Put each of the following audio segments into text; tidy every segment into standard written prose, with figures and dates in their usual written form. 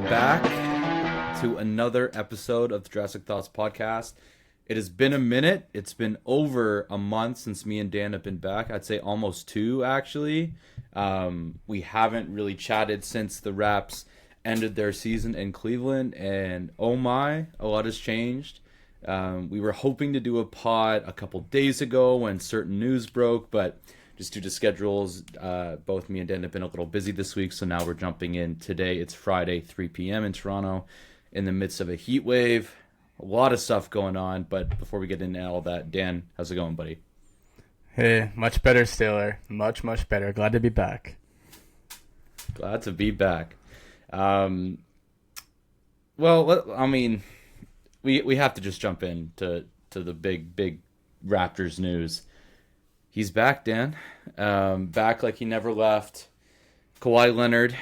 back to another episode of the Jurassic Thoughts podcast. It has been a minute. It's been over a month since me and Dan have been back. I'd say almost two, actually. We haven't really chatted since the Raps ended their season in Cleveland, and oh my, a lot has changed. We were hoping to do a pod a couple days ago when certain news broke, but just due to schedules, both me and Dan have been a little busy this week, so now we're jumping in today. It's Friday, 3 p.m. in Toronto, in the midst of a heat wave. A lot of stuff going on, but before we get into all that, Dan, how's it going, buddy? Hey, much better, Steeler. Much, much better. Glad to be back. Glad to be back. Well, I mean, we have to just jump in to the big Raptors news. He's back, Dan. Back like he never left. Kawhi Leonard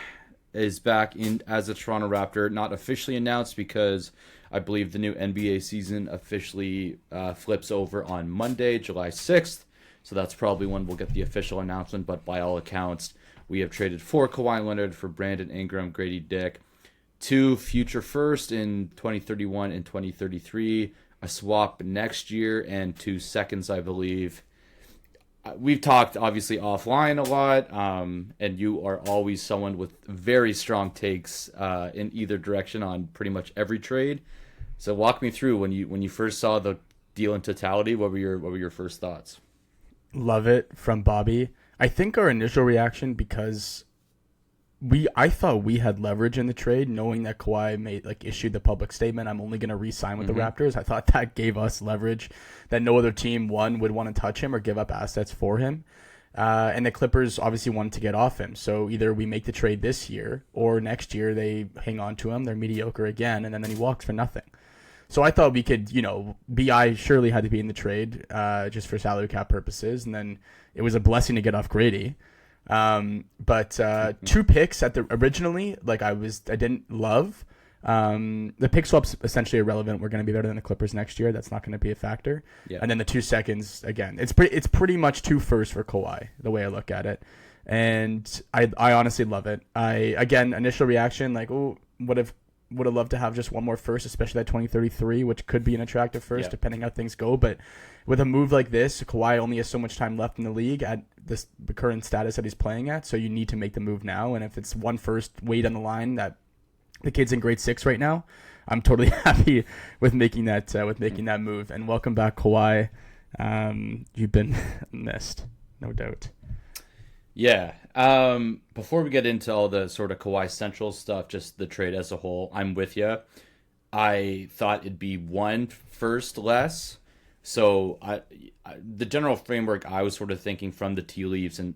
is back in as a Toronto Raptor. Not officially announced because I believe the new NBA season officially flips over on Monday, July 6th. So that's probably when we'll get the official announcement. But by all accounts, we have traded for Kawhi Leonard for Brandon Ingram, Grady Dick, 2 future first in 2031 and 2033, a swap next year, and 2 seconds, I believe. We've talked obviously offline a lot, and you are always someone with very strong takes in either direction on pretty much every trade. So walk me through when you first saw the deal in totality. What were your first thoughts? Love it from Bobby. I think our initial reaction, because I thought we had leverage in the trade, knowing that Kawhi issued the public statement, I'm only going to re-sign with the Raptors. I thought that gave us leverage that no other team, one, would want to touch him or give up assets for him. And the Clippers obviously wanted to get off him. So either we make the trade this year or next year they hang on to him, they're mediocre again, and then he walks for nothing. So I thought we could, BI surely had to be in the trade just for salary cap purposes. And then it was a blessing to get off Grady. But 2 picks originally, I didn't love. The pick swap's essentially irrelevant. We're going to be better than the Clippers next year. That's not going to be a factor. Yeah. And then the 2 seconds, again, it's pretty much 2 firsts for Kawhi, the way I look at it. And I honestly love it. Initial reaction, would have loved to have just one more first, especially that 2033, which could be an attractive first, depending how things go. But with a move like this, Kawhi only has so much time left in the league at the current status that he's playing at, so you need to make the move now. And if it's one first weight on the line, that the kid's in grade 6 right now, I'm totally happy with making that move. And welcome back, Kawhi. You've been missed, no doubt. Yeah. Before we get into all the sort of Kawhi Central stuff, just the trade as a whole, I'm with you. I thought it'd be 1 first less. So the general framework I was sort of thinking from the tea leaves, and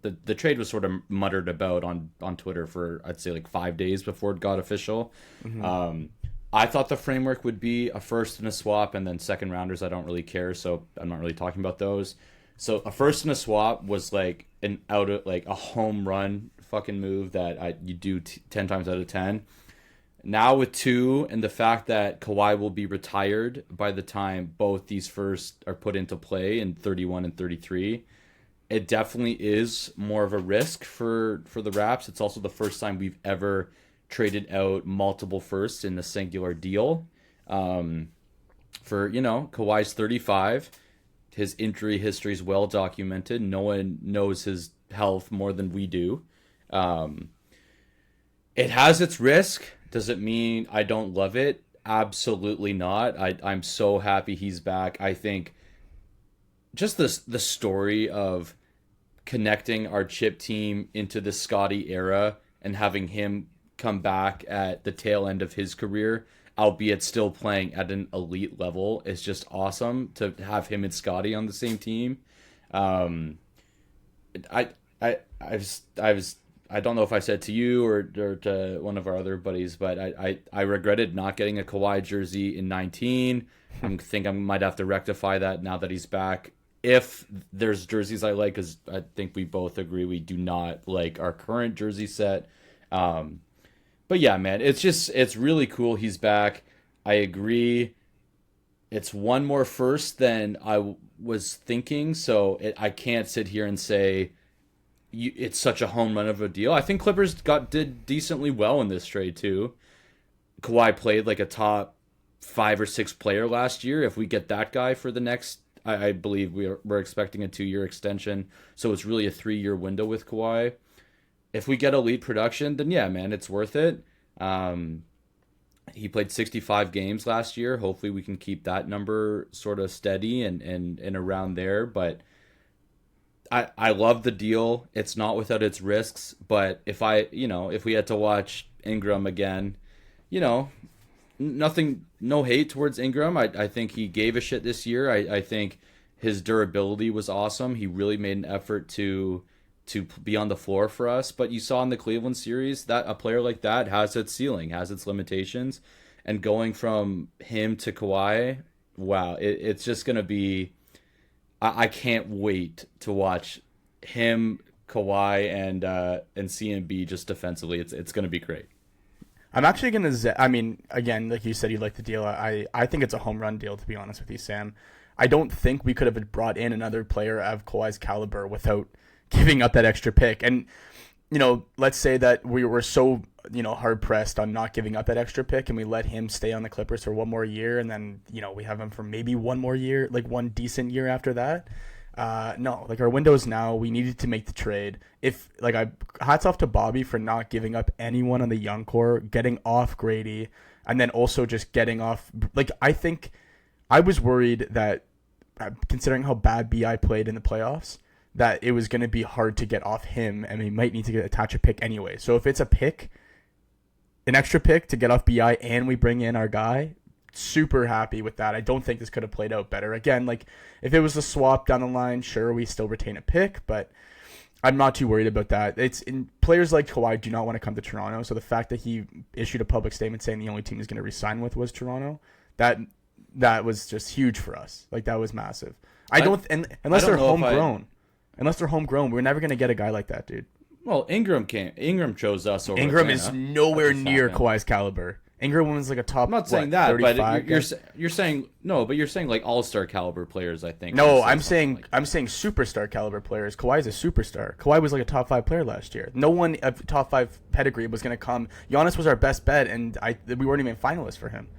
the trade was sort of muttered about on Twitter for, I'd say, 5 days before it got official. Mm-hmm. I thought the framework would be a first and a swap, and then second rounders I don't really care, so I'm not really talking about those. So a first and a swap was a home run fucking move that you do 10 times out of 10. Now with 2 and the fact that Kawhi will be retired by the time both these firsts are put into play in 31 and 33, it definitely is more of a risk for the Raps. It's also the first time we've ever traded out multiple firsts in a singular deal. Kawhi's 35. His injury history is well documented. No one knows his health more than we do. It has its risk. Does it mean I don't love it? Absolutely not. I'm so happy he's back. I think just the story of connecting our chip team into the Scotty era and having him come back at the tail end of his career, albeit still playing at an elite level, is just awesome to have him and Scotty on the same team. I don't know if I said to you or to one of our other buddies, but I regretted not getting a Kawhi jersey in 19. I think I might have to rectify that now that he's back. If there's jerseys I like, because I think we both agree we do not like our current jersey set. But yeah, man, it's really cool he's back. I agree. It's one more first than I was thinking, so I can't sit here and say it's such a home run of a deal. I think Clippers did decently well in this trade too. Kawhi played like a top 5 or 6 player last year. If we get that guy for the next, I believe we're expecting a 2-year extension, so it's really a 3-year window with Kawhi. If we get elite production, then yeah, man, it's worth it. Um, he played 65 games last year. Hopefully, we can keep that number sort of steady and around there. But I love the deal. It's not without its risks. But if we had to watch Ingram again, you know, nothing, no hate towards Ingram. I think he gave a shit this year. I think his durability was awesome. He really made an effort to be on the floor for us. But you saw in the Cleveland series that a player like that has its ceiling, has its limitations, and going from him to Kawhi, wow, it's just gonna be. I can't wait to watch him, Kawhi, and CMB just defensively. It's gonna be great. I'm actually going to, I mean, again, like you said, you like the deal. I think it's a home run deal, to be honest with you, Sam. I don't think we could have brought in another player of Kawhi's caliber without giving up that extra pick. And, let's say that we were so, hard pressed on not giving up that extra pick and we let him stay on the Clippers for one more year. And then, we have him for maybe one more year, like one decent year after that. No, like our window's now. We needed to make the trade. Hats off to Bobby for not giving up anyone on the young core, getting off Grady, and then also just getting off. Like, I think I was worried that, considering how bad BI played in the playoffs, that it was going to be hard to get off him, and we might need to attach a pick anyway. So if it's a pick, an extra pick to get off BI, and we bring in our guy, super happy with that. I don't think this could have played out better. Again, like if it was a swap down the line, sure, we still retain a pick, but I'm not too worried about that. Players like Kawhi do not want to come to Toronto, so the fact that he issued a public statement saying the only team he's going to re-sign with was Toronto, that was just huge for us. Like that was massive. Unless they're homegrown, we're never going to get a guy like that, dude. Well, Ingram chose us over Ingram Atlanta. is nowhere near Kawhi's caliber. Ingram was like a top. I'm not saying that, 35 but you're saying no, but you're saying like all-star caliber players. I think. No, I'm saying superstar caliber players. Kawhi is a superstar. Kawhi was like a top 5 player last year. No one of top 5 pedigree was going to come. Giannis was our best bet, and we weren't even finalists for him.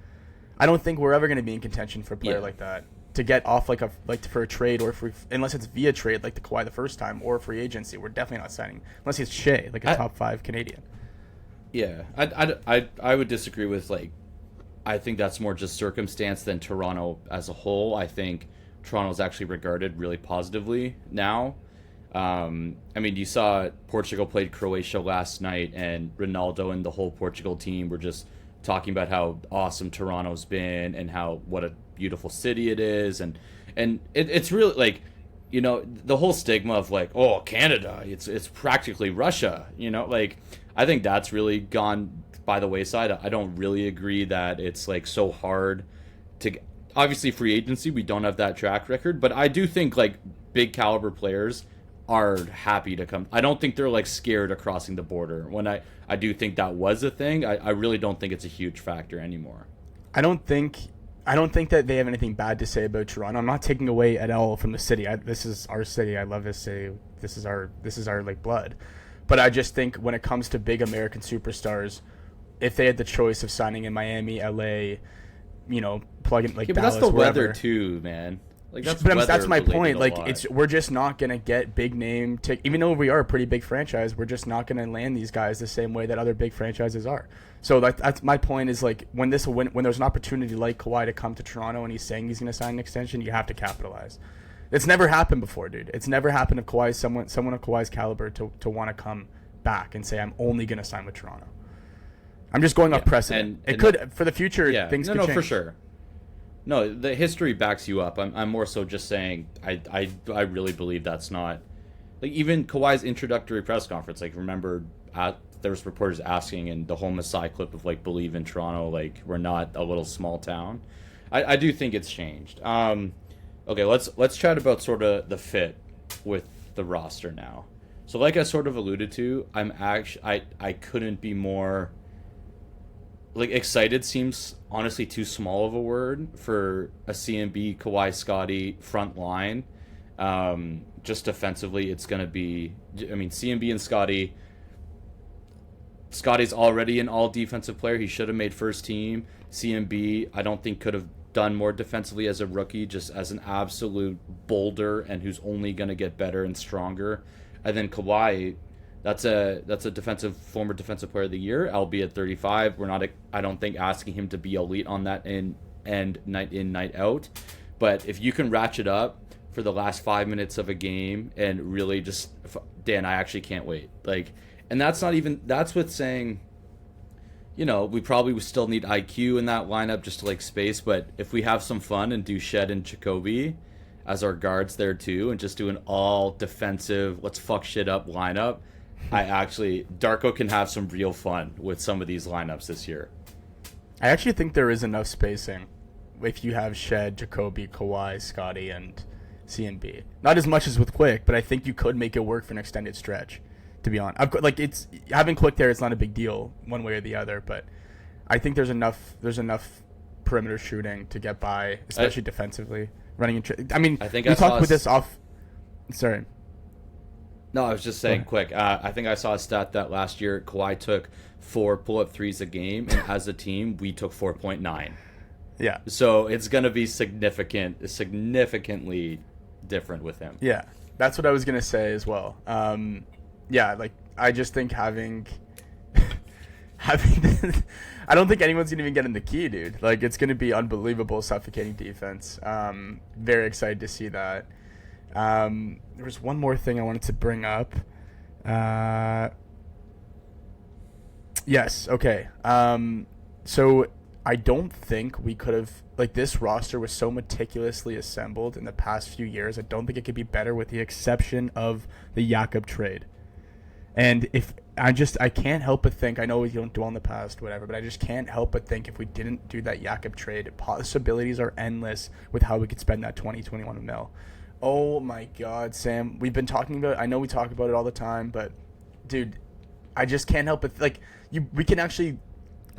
I don't think we're ever going to be in contention for a player like that to get off for a trade unless it's via trade like the Kawhi the first time or free agency. We're definitely not signing unless he's Shea, like a top 5 Canadian. Yeah, I would disagree with I think that's more just circumstance than Toronto as a whole. I think Toronto's actually regarded really positively now. I mean, you saw Portugal played Croatia last night, and Ronaldo and the whole Portugal team were just talking about how awesome Toronto's been and what a beautiful city it is, and it's really the whole stigma of oh, Canada, it's practically Russia, I think that's really gone by the wayside. I don't really agree that it's so hard to. Obviously, free agency, we don't have that track record, but I do think big caliber players are happy to come. I don't think they're scared of crossing the border. When I do think that was a thing, I really don't think it's a huge factor anymore. I don't think that they have anything bad to say about Toronto. I'm not taking away at all from the city. This is our city. I love this city. This is our blood. But I just think when it comes to big American superstars, if they had the choice of signing in Miami, LA, plug in but Dallas, that's the wherever, weather too, man. That's my point. We're just not gonna get big name. Even though we are a pretty big franchise, we're just not gonna land these guys the same way that other big franchises are. So that's my point. Is when there's an opportunity like Kawhi to come to Toronto and he's saying he's gonna sign an extension, you have to capitalize. It's never happened before, dude. It's never happened of Kawhi, someone of Kawhi's caliber to want to come back and say I'm only gonna sign with Toronto. I'm just going off precedent. It could for the future. Yeah, things could change. For sure. No, the history backs you up. I'm more so just saying I really believe that's not even Kawhi's introductory press conference. Remember, there was reporters asking in the whole Masai clip of believe in Toronto, we're not a little small town. I do think it's changed. Okay, let's chat about sort of the fit with the roster now. So I sort of alluded to, I couldn't be more. Excited seems honestly too small of a word for a CMB, Kawhi, Scotty front line. Just defensively, it's going to be. CMB and Scotty, Scotty's already an all defensive player. He should have made first team. CMB, I don't think could have done more defensively as a rookie, just as an absolute boulder and who's only going to get better and stronger. And then Kawhi, that's a former defensive player of the year, albeit 35. We're not, I don't think, asking him to be elite on that end night in, night out. But if you can ratchet up for the last 5 minutes of a game and really just, Dan, I actually can't wait. Like, and that's with saying, we probably would still need IQ in that lineup just to like space. But if we have some fun and do Shed and Jacoby as our guards there too, and just do an all defensive, let's fuck shit up lineup, Darko can have some real fun with some of these lineups this year. I actually think there is enough spacing if you have Shed, Jacoby, Kawhi, Scotty, and CNB. Not as much as with Quick, but I think you could make it work for an extended stretch. To be honest, it's having Quick there. It's not a big deal one way or the other, but I think there's enough perimeter shooting to get by, especially defensively. Running I think we talked with this off. Sorry. No, I was just saying quick. I think I saw a stat that last year Kawhi took 4 pull-up threes a game, and as a team, we took 4.9. Yeah. So it's gonna be significantly different with him. Yeah, that's what I was gonna say as well. Yeah, like I just think having I don't think anyone's gonna even get in the key, dude. Like it's gonna be unbelievable, suffocating defense. Very excited to see that. There was one more thing I wanted to bring up. Yes. Okay. So I don't think we could have, like, this roster was so meticulously assembled in the past few years. I don't think it could be better with the exception of the Jakob trade. And I can't help but think, I know we don't dwell on the past, whatever, but I just can't help but think if we didn't do that Jakob trade, possibilities are endless with how we could spend that 2021 mil. Oh my God, Sam, we've been talking about it. I know we talk about it all the time, but dude, I just can't help but, like, we can actually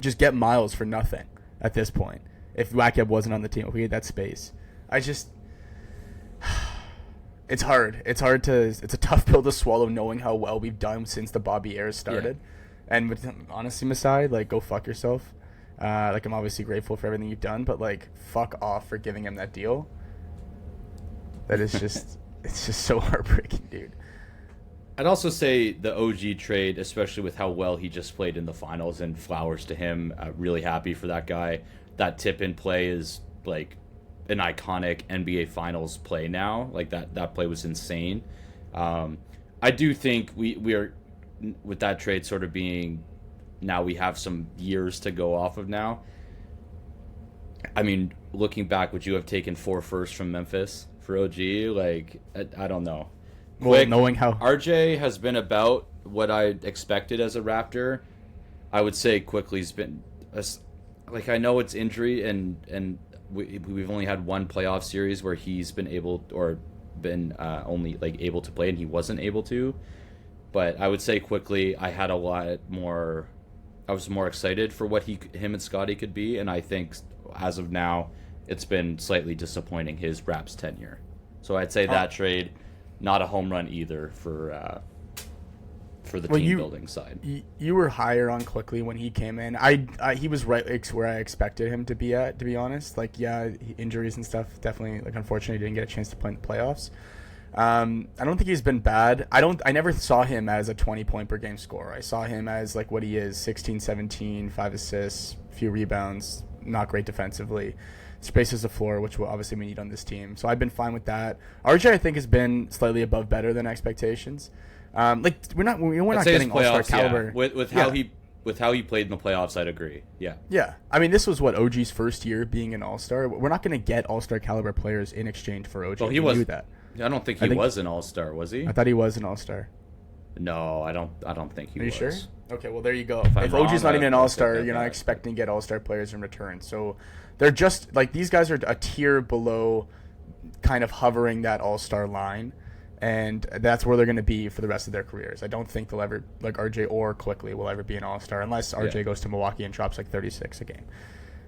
just get Miles for nothing at this point if Jakob wasn't on the team, if we had that space. It's hard. It's a tough pill to swallow knowing how well we've done since the Bobby era started. Yeah. And with honestly, Masai, like, go fuck yourself. I'm obviously grateful for everything you've done, but like, fuck off for giving him that deal. That is just, it's just so heartbreaking, dude. I'd also say the OG trade, especially with how well he just played in the finals, and flowers to him. Really happy for that guy. That tip-in play is like an iconic NBA Finals play now. Like that play was insane. I do think we are, with that trade sort of being, now we have some years to go off of now. I mean, looking back, would you have taken 4 firsts from Memphis for OG? Like, I don't know. Well, knowing how RJ has been about what I expected as a Raptor, I would say quickly's been, like, I know it's injury and we've only had one playoff series where he's been able only like able to play and he wasn't able to, but I would say quickly I was more excited for what him and Scotty could be, and I think as of now it's been slightly disappointing his Raps tenure. So I'd say that trade, not a home run either for the team building side. You were higher on Quickly when he came in. He was right where I expected him to be at, to be honest. Like, yeah, injuries and stuff definitely, like, unfortunately didn't get a chance to play in the playoffs. I don't think he's been bad. I never saw him as a 20-point per game scorer. I saw him as, like, what he is, 16, 17, 5 assists, few rebounds, not great defensively. Spaces the floor, which obviously we need on this team. So I've been fine with that. RJ, I think, has been slightly above better than expectations. Like, we're not getting all-star caliber. Yeah. With how he played in the playoffs, I'd agree. Yeah. Yeah. I mean, this was OG's first year being an all-star. We're not going to get all-star caliber players in exchange for OG. Well, he knew that. I don't think he was an all-star, was he? I thought he was an all-star. No, I don't think he was. Are you sure? Okay, well, there you go. If OG's not even an all-star, you're not expecting to get all-star players in return. So they're just, like, these guys are a tier below, kind of hovering that all-star line, and that's where they're going to be for the rest of their careers. I don't think they'll ever, like, RJ or Quickly will ever be an all-star unless RJ goes to Milwaukee and drops like 36 a game.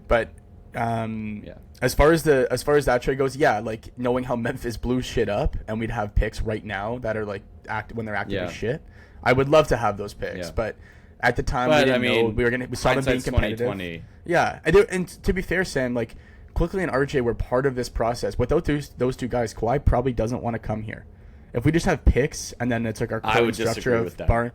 But as far as that trade goes, like, knowing how Memphis blew shit up and we'd have picks right now that are like when they're active as shit, I would love to have those picks. But At the time, But we I didn't know. mean, We saw them being hindsight's competitive. 2020. Yeah, and to be fair, Sam, like Quickly and RJ were part of this process. Without those two guys, Kawhi probably doesn't want to come here. If we just have picks and then it's like our I would current structure disagree of with that.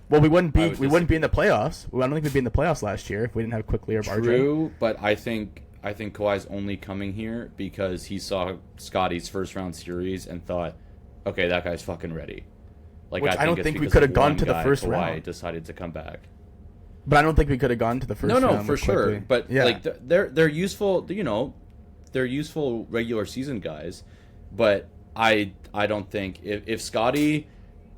well, we wouldn't I be would we wouldn't be in the playoffs. I don't think we'd be in the playoffs last year if we didn't have Quickly or RJ. True, but I think Kawhi's only coming here because he saw Scotty's first round series and thought, okay, that guy's fucking ready. Like, Which I don't it's think we because could of have gone one to the guy, first Kawhi round. decided to come back. But I don't think we could have gone to the first round. No, for with sure. Quickly. But yeah. like they're useful. You know, they're useful regular season guys. But I don't think if Scotty,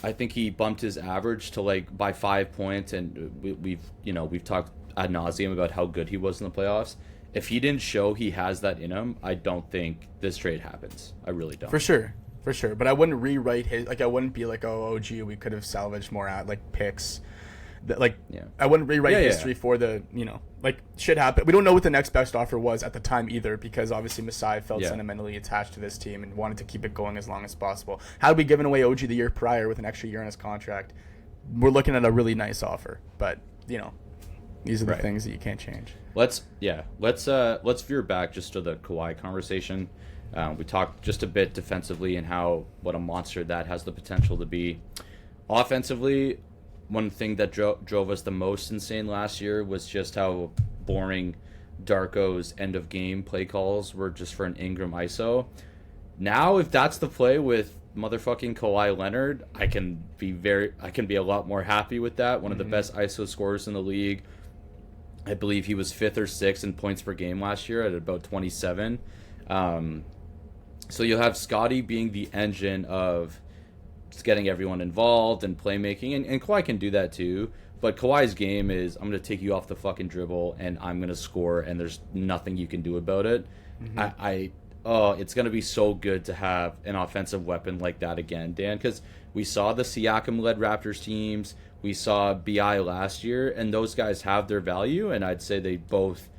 I think he bumped his average to like by 5 points, and we've talked ad nauseum about how good he was in the playoffs. If he didn't show he has that in him, I don't think this trade happens. I really don't. For sure. But I wouldn't rewrite his. Like I wouldn't be like, oh, gee, we could have salvaged more at like picks. I wouldn't rewrite history for the like shit happened. We don't know what the next best offer was at the time either, because obviously Masai felt sentimentally attached to this team and wanted to keep it going as long as possible. Had we given away OG the year prior with an extra year on his contract, we're looking at a really nice offer. But these are the things that you can't change. Let's veer back just to the Kawhi conversation. We talked just a bit defensively and what a monster that has the potential to be. Offensively, one thing that drove us the most insane last year was just how boring Darko's end of game play calls were just for an Ingram ISO. Now, if that's the play with motherfucking Kawhi Leonard, I can be a lot more happy with that. One of the best ISO scorers in the league. I believe he was 5th or 6th in points per game last year at about 27. So you'll have Scotty being the engine of just getting everyone involved and playmaking, and Kawhi can do that too. But Kawhi's game is, I'm going to take you off the fucking dribble and I'm going to score, and there's nothing you can do about it. It's going to be so good to have an offensive weapon like that again, Dan, because we saw the Siakam-led Raptors teams, we saw BI last year, and those guys have their value, and I'd say they both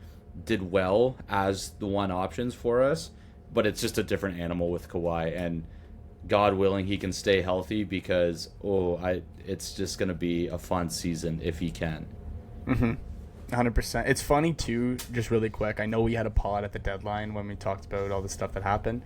did well as the one options for us, but it's just a different animal with Kawhi, and God willing, he can stay healthy, because it's just going to be a fun season if he can. 100%. It's funny too, just really quick. I know we had a pod at the deadline when we talked about all the stuff that happened.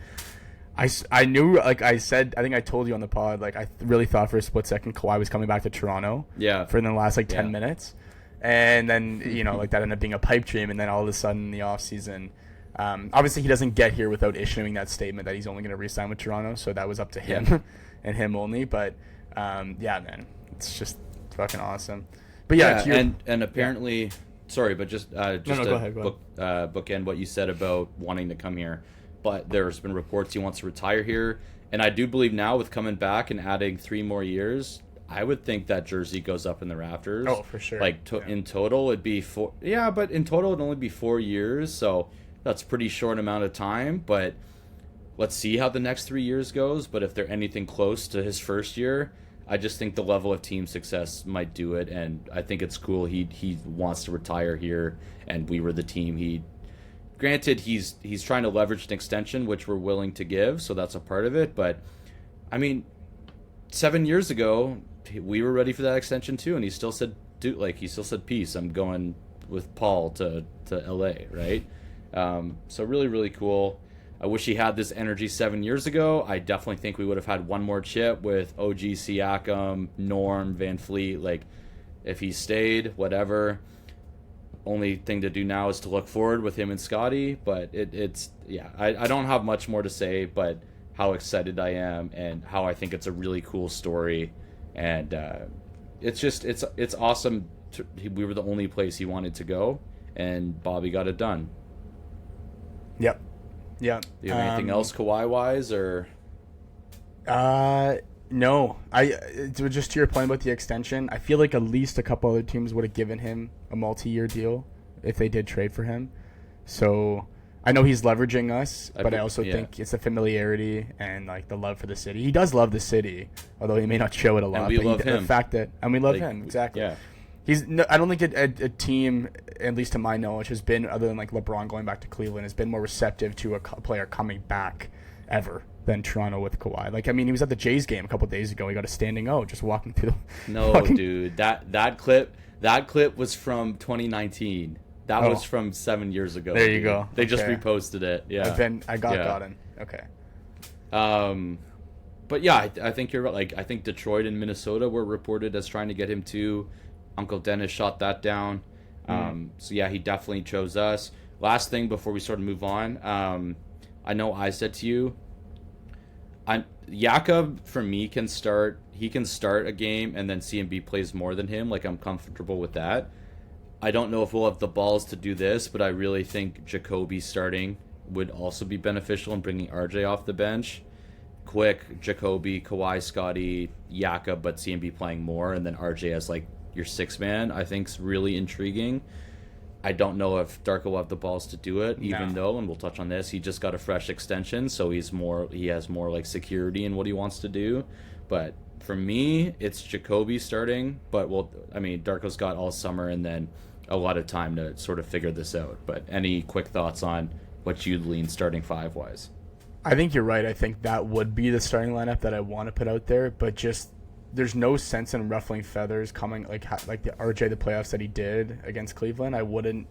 I knew, like I said, I think I told you on the pod, like I really thought for a split second Kawhi was coming back to Toronto. Yeah. For the last 10 minutes, and then like that ended up being a pipe dream, and then all of a sudden in the off season. Obviously, he doesn't get here without issuing that statement that he's only going to re-sign with Toronto, so that was up to him and him only. But man, it's just fucking awesome. But and apparently, sorry, but just go ahead. bookend what you said about wanting to come here. But there's been reports he wants to retire here, and I do believe now with coming back and adding 3 more years, I would think that jersey goes up in the rafters. Oh, for sure. Like in total, it'd be 4. Yeah, but in total, it'd only be 4 years, so that's a pretty short amount of time. But let's see how the next 3 years goes. But if they're anything close to his first year, I just think the level of team success might do it, and I think it's cool. He wants to retire here, and we were the team. Granted, he's trying to leverage an extension, which we're willing to give, so that's a part of it. But I mean, 7 years ago, we were ready for that extension too, and he still said, peace. I'm going with Paul to LA, right? So really, really cool. I wish he had this energy 7 years ago. I definitely think we would have had one more chip with OG, Siakam, Norm, Van Fleet. Like, if he stayed, whatever. Only thing to do now is to look forward with him and Scotty. But I don't have much more to say, but how excited I am and how I think it's a really cool story. And it's awesome. We were the only place he wanted to go, and Bobby got it done. Yep. Yeah. Do you have anything else Kawhi-wise, or? No. Just to your point about the extension, I feel like at least a couple other teams would have given him a multi-year deal if they did trade for him. So I know he's leveraging us, but I also think it's the familiarity and like the love for the city. He does love the city, although he may not show it a lot. And we love him. The fact that, and we love him, exactly. Yeah. I don't think a team, at least to my knowledge, has been, other than like LeBron going back to Cleveland, has been more receptive to a player coming back ever. than Toronto with Kawhi. Like, I mean, he was at the Jays game a couple of days ago. He got a standing O just walking through the. No, dude, that clip was from 2019. That was from 7 years ago. There you dude. go. They just reposted it. Yeah. I got gotten. Okay. But yeah, I think you're right. Like, I think Detroit and Minnesota were reported as trying to get him too. Uncle Dennis shot that down. So yeah, he definitely chose us. Last thing before we sort of move on, I know I said to you, Jakob for me can start. He can start a game and then CMB plays more than him. Like, I'm comfortable with that. I don't know if we'll have the balls to do this, but I really think Jacoby starting would also be beneficial in bringing RJ off the bench. Quick, Jacoby, Kawhi, Scotty, Jakob, but CMB playing more, and then RJ as like your sixth man, I think's really intriguing. I don't know if Darko will have the balls to do it, even though, and we'll touch on this, he just got a fresh extension, so he has more like security in what he wants to do. But for me, it's Jacoby starting, but Darko's got all summer and then a lot of time to sort of figure this out. But any quick thoughts on what you'd lean starting five-wise? I think you're right. I think that would be the starting lineup that I want to put out there, but just there's no sense in ruffling feathers coming like the RJ the playoffs that he did against Cleveland. I wouldn't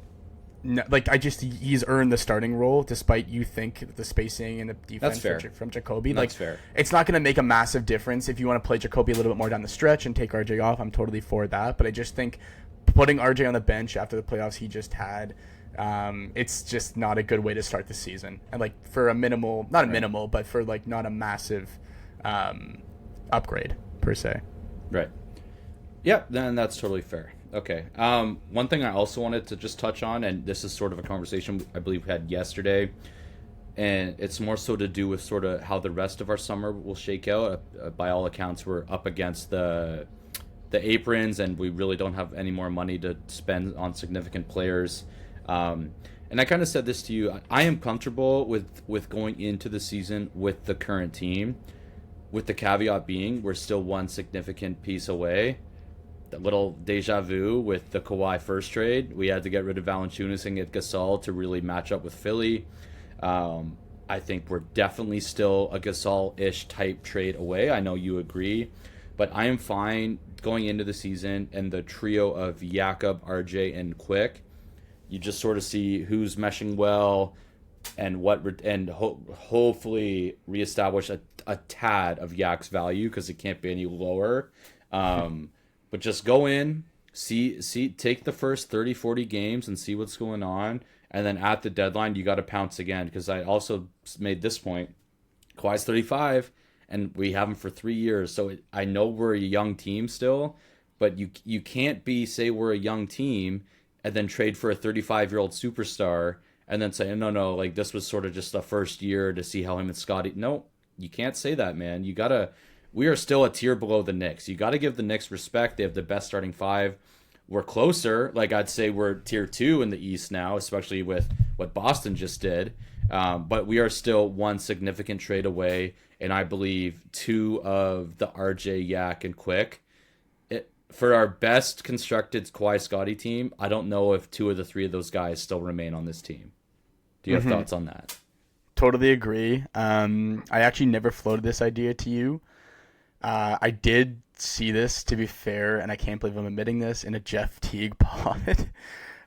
he's earned the starting role despite you think the spacing and the defense from Jacoby. That's fair. It's not going to make a massive difference if you want to play Jacoby a little bit more down the stretch and take RJ off. I'm totally for that, but I just think putting RJ on the bench after the playoffs he just had, it's just not a good way to start the season. And like for a minimal, not a minimal, but for like not a massive upgrade per se. Right. Yeah, then that's totally fair. Okay. One thing I also wanted to just touch on, and this is sort of a conversation I believe we had yesterday, and it's more so to do with sort of how the rest of our summer will shake out. By all accounts, we're up against the aprons, and we really don't have any more money to spend on significant players. And I kind of said this to you. I am comfortable with going into the season with the current team, with the caveat being we're still one significant piece away. That little deja vu with the Kawhi first trade. We had to get rid of Valanciunas and get Gasol to really match up with Philly. I think we're definitely still a Gasol-ish type trade away. I know you agree. But I am fine going into the season and the trio of Jakob, RJ, and Quick. You just sort of see who's meshing well and hopefully reestablish a tad of Yak's value because it can't be any lower. But just go in, take the first 30, 40 games and see what's going on. And then at the deadline, you got to pounce again. Because I also made this point. Kawhi's 35, and we have him for 3 years. So I know we're a young team still. But you can't say we're a young team and then trade for a 35-year-old superstar and then say, no, like this was sort of just the first year to see how him and Scotty. No, you can't say that, man. We are still a tier below the Knicks. You got to give the Knicks respect. They have the best starting five. We're closer. Like I'd say we're tier 2 in the East now, especially with what Boston just did. But we are still one significant trade away, and I believe 2 of the RJ, Yak, and Quick. For our best constructed Kawhi Scotty team, I don't know if 2 of the 3 of those guys still remain on this team. Do you have thoughts on that? Totally agree. I actually never floated this idea to you. I did see this, to be fair, and I can't believe I'm admitting this, in a Jeff Teague pod.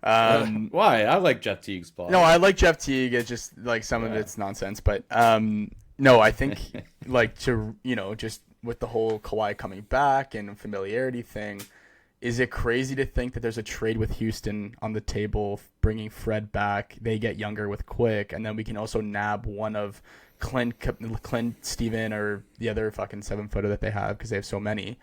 Why? I like Jeff Teague's pod. No, I like Jeff Teague. It's just like some of it's nonsense. But no, I think like just with the whole Kawhi coming back and familiarity thing, is it crazy to think that there's a trade with Houston on the table, bringing Fred back? They get younger with Quick, and then we can also nab one of Clint, Steven, or the other fucking 7-footer that they have because they have so many.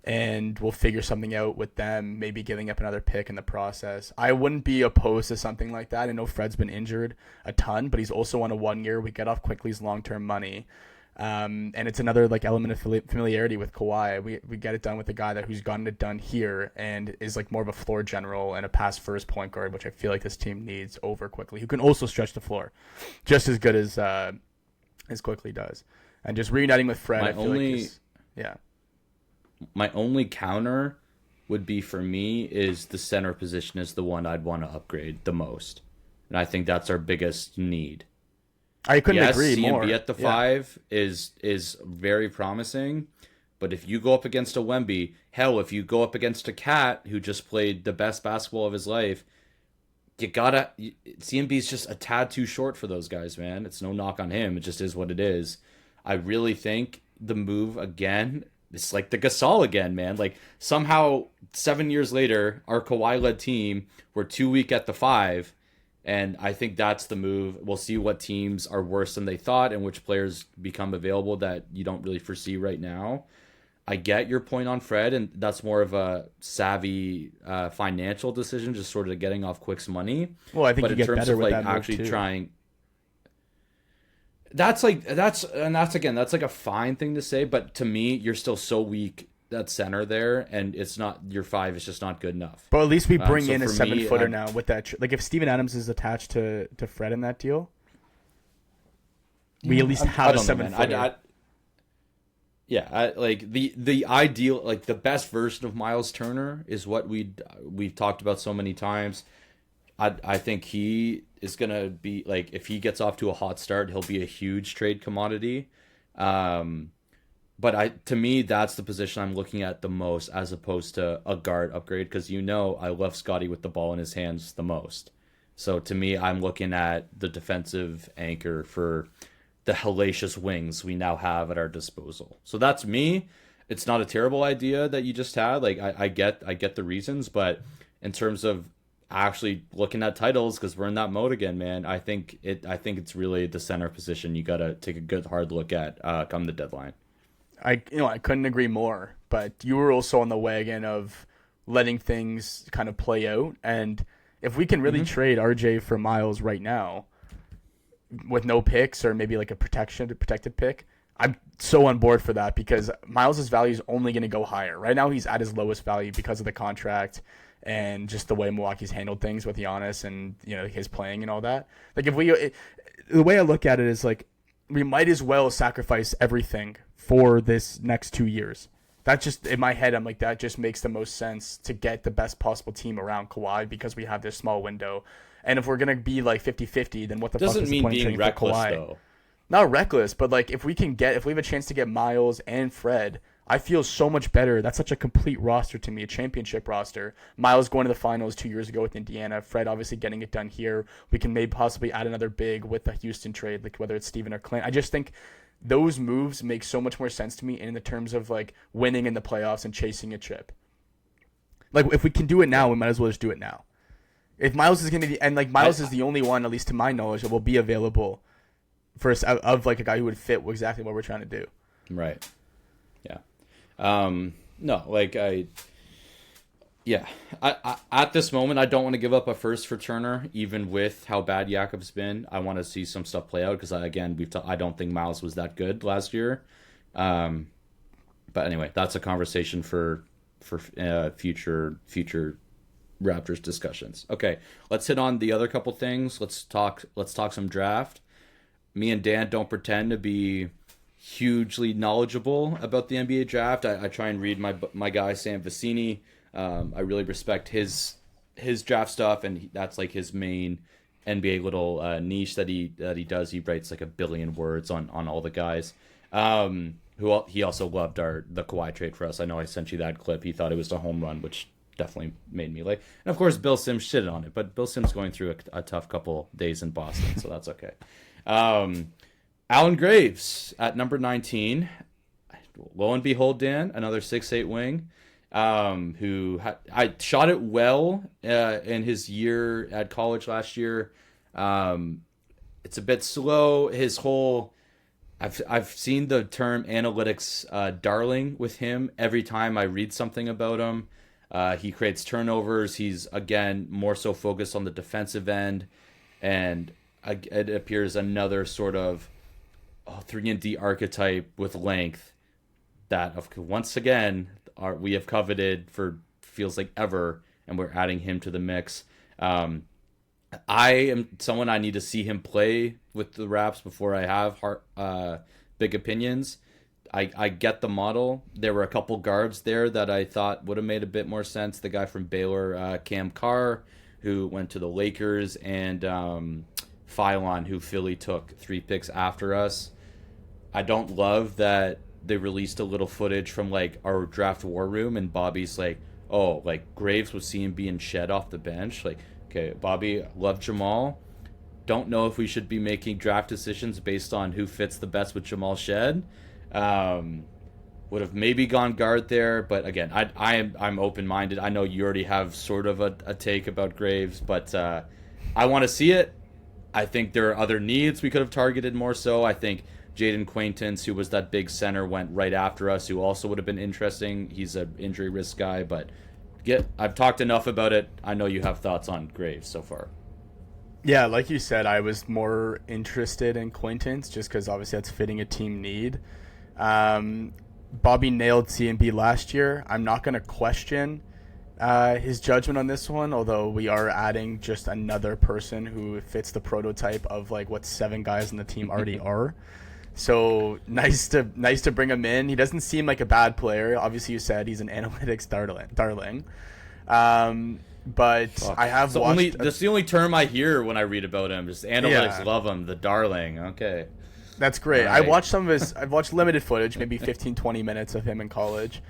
And we'll figure something out with them, maybe giving up another pick in the process. I wouldn't be opposed to something like that. I know Fred's been injured a ton, but he's also on a 1 year. We get off Quickly's long-term money. And it's another like element of familiarity with Kawhi. We get it done with a guy who's gotten it done here and is like more of a floor general and a pass first point guard, which I feel like this team needs over Quickly, who can also stretch the floor just as good as Quickly does. And just reuniting with Fred, My only counter would be for me is the center position is the one I'd want to upgrade the most. And I think that's our biggest need. I couldn't Yes, agree more. CMB at the Yeah. 5 is very promising, but if you go up against a Wemby, hell, if you go up against a Cat who just played the best basketball of his life, CMB is just a tad too short for those guys, man. It's no knock on him. It just is what it is. I really think the move again, it's like the Gasol again, man. Like somehow 7 years later, our Kawhi-led team were too weak at the 5, and I think that's the move. We'll see what teams are worse than they thought and which players become available that you don't really foresee right now. I get your point on Fred, and that's more of a savvy financial decision, just sort of getting off Quick's money. Well, I think But you in get terms better of with like that move actually too. trying, that's like that's like a fine thing to say. But to me, you're still so weak at center there, and it's not your 5 is just not good enough. But at least we bring So in a for me, 7-footer now with that. Like if Steven Adams is attached to Fred in that deal, we at least I have a don't know, man. 7-footer. Yeah, like the ideal, like the best version of Miles Turner is what we've talked about so many times. I think he is gonna be like, if he gets off to a hot start, he'll be a huge trade commodity. But to me, that's the position I'm looking at the most, as opposed to a guard upgrade, because I love Scotty with the ball in his hands the most. So to me, I'm looking at the defensive anchor for the hellacious wings we now have at our disposal. So that's me. It's not a terrible idea that you just had. Like I get the reasons, but in terms of actually looking at titles, because we're in that mode again, man. I think it's really the center position you gotta take a good hard look at come the deadline. I couldn't agree more. But you were also on the wagon of letting things kind of play out, and if we can really trade RJ for Miles right now, with no picks or maybe like a protected pick, I'm so on board for that, because Miles' value is only going to go higher. Right now he's at his lowest value because of the contract and just the way Milwaukee's handled things with Giannis and his playing and all that. Like the way I look at it is like we might as well sacrifice everything for this next 2 years. That just, in my head, I'm like, that just makes the most sense to get the best possible team around Kawhi, because we have this small window. And if we're going to be like 50-50, then what the fuck Doesn't is the mean point of being trading for reckless Kawhi? though. Not reckless, but like if we have a chance to get Miles and Fred, I feel so much better. That's such a complete roster to me, a championship roster. Miles going to the finals 2 years ago with Indiana. Fred obviously getting it done here. We can maybe possibly add another big with the Houston trade, like whether it's Steven or Clint. I just think those moves make so much more sense to me in the terms of like winning in the playoffs and chasing a chip. Like if we can do it now, we might as well just do it now. If Miles is going to be, and like Miles is the only one, at least to my knowledge, that will be available for us of like a guy who would fit exactly what we're trying to do. Right. Yeah. No, like I at this moment, I don't want to give up a first for Turner, even with how bad Jakob's been. I want to see some stuff play out, because I don't think Miles was that good last year. But anyway, that's a conversation for future Raptors discussions. Okay, let's hit on the other couple things. Let's talk some draft. Me and Dan don't pretend to be hugely knowledgeable about the NBA draft. I try and read my guy Sam Vecini. I really respect his draft stuff, and that's like his main NBA little niche that he does. He writes like 1 billion words on all the guys. He also loved the Kawhi trade for us. I know I sent you that clip. He thought it was a home run, which definitely made me like. And of course, Bill Sims shitted on it, but Bill Sims going through a tough couple days in Boston, so that's okay. Alan Graves at number 19. Lo and behold, Dan, another 6'8" wing, I shot it well in his year at college last year. It's a bit slow. His whole, I've seen the term analytics darling with him every time I read something about him. He creates turnovers. He's again more so focused on the defensive end, and it appears another sort of 3-and-D archetype with length that once again we have coveted for feels like ever, and we're adding him to the mix. I am someone I need to see him play with the Raps before I have big opinions. I get the model. There were a couple guards there that I thought would have made a bit more sense. The guy from Baylor, Cam Carr, who went to the Lakers, and Phylon, who Philly took 3 picks after us. I don't love that they released a little footage from like our draft war room, and Bobby's like, oh, like Graves was seen being shed off the bench. Like, okay, Bobby, love Jamal. Don't know if we should be making draft decisions based on who fits the best with Jamal Shed. Would have maybe gone guard there, but again, I'm open minded. I know you already have sort of a take about Graves, but I want to see it. I think there are other needs we could have targeted more so. I think Jaden Quaintance, who was that big center, went right after us, who also would have been interesting. He's an injury risk guy, but I've talked enough about it. I know you have thoughts on Graves so far. Yeah, like you said, I was more interested in Quaintance just because obviously that's fitting a team need. Bobby nailed CMB last year. I'm not going to question his judgment on this one, although we are adding just another person who fits the prototype of like what 7 guys on the team already are. So nice to bring him in. He doesn't seem like a bad player. Obviously, you said he's an analytics darling. But Fuck. I have watched. That's the only term I hear when I read about him. Just analytics love him, the darling. Okay. That's great. Right. I watched I've watched limited footage, maybe 15, 20 minutes of him in college.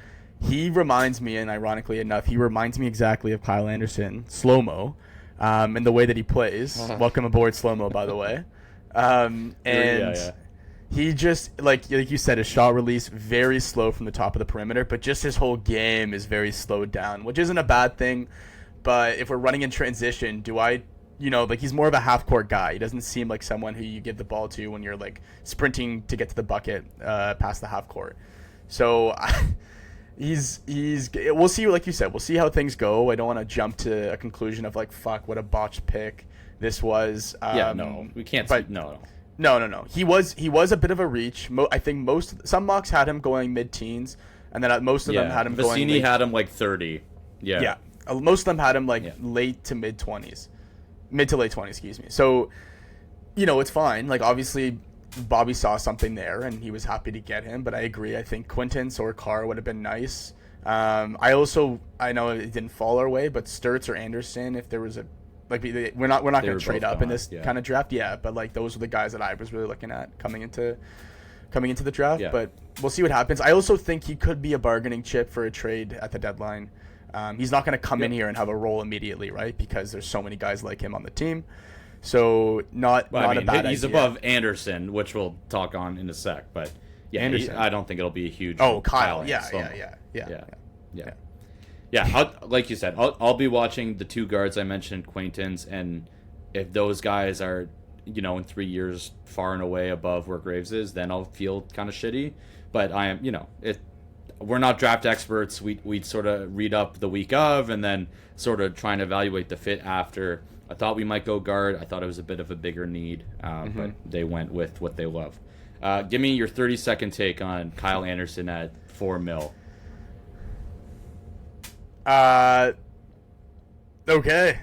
He reminds me, and ironically enough, he reminds me exactly of Kyle Anderson, slow-mo, in the way that he plays. Welcome aboard, slow-mo, by the way. He just, like you said, his shot release, very slow from the top of the perimeter, but just his whole game is very slowed down, which isn't a bad thing. But if we're running in transition, he's more of a half-court guy. He doesn't seem like someone who you give the ball to when you're, like, sprinting to get to the bucket past the half-court. So we'll see, like you said, we'll see how things go. I don't want to jump to a conclusion of, like, fuck, what a botched pick this was. We can't. No. He was a bit of a reach. I think some mocks had him going mid-teens, and then most of them had him going. Vecini had him like 30. Yeah. Most of them had him like late to mid 20s, mid to late 20s. Excuse me. So, it's fine. Like obviously, Bobby saw something there, and he was happy to get him. But I agree. I think Quintance or Carr would have been nice. I know it didn't fall our way, but Sturts or Anderson, if there was a we're not going to trade up in this kind of draft. Yeah, but like those were the guys that I was really looking at coming into the draft. Yeah. But we'll see what happens. I also think he could be a bargaining chip for a trade at the deadline. He's not going to come in here and have a role immediately, right? Because there's so many guys like him on the team. So a bad idea. He's above Anderson, which we'll talk on in a sec. But yeah, I don't think it'll be a huge. Oh, Kyle. Yeah. Like you said, I'll be watching the 2 guards I mentioned, Quaintance, and if those guys are, in 3 years far and away above where Graves is, then I'll feel kind of shitty. But I am, we're not draft experts. We'd sort of read up the week of and then sort of try and evaluate the fit after. I thought we might go guard. I thought it was a bit of a bigger need, but they went with what they love. Give me your 30-second take on Kyle Anderson at $4 million. Okay.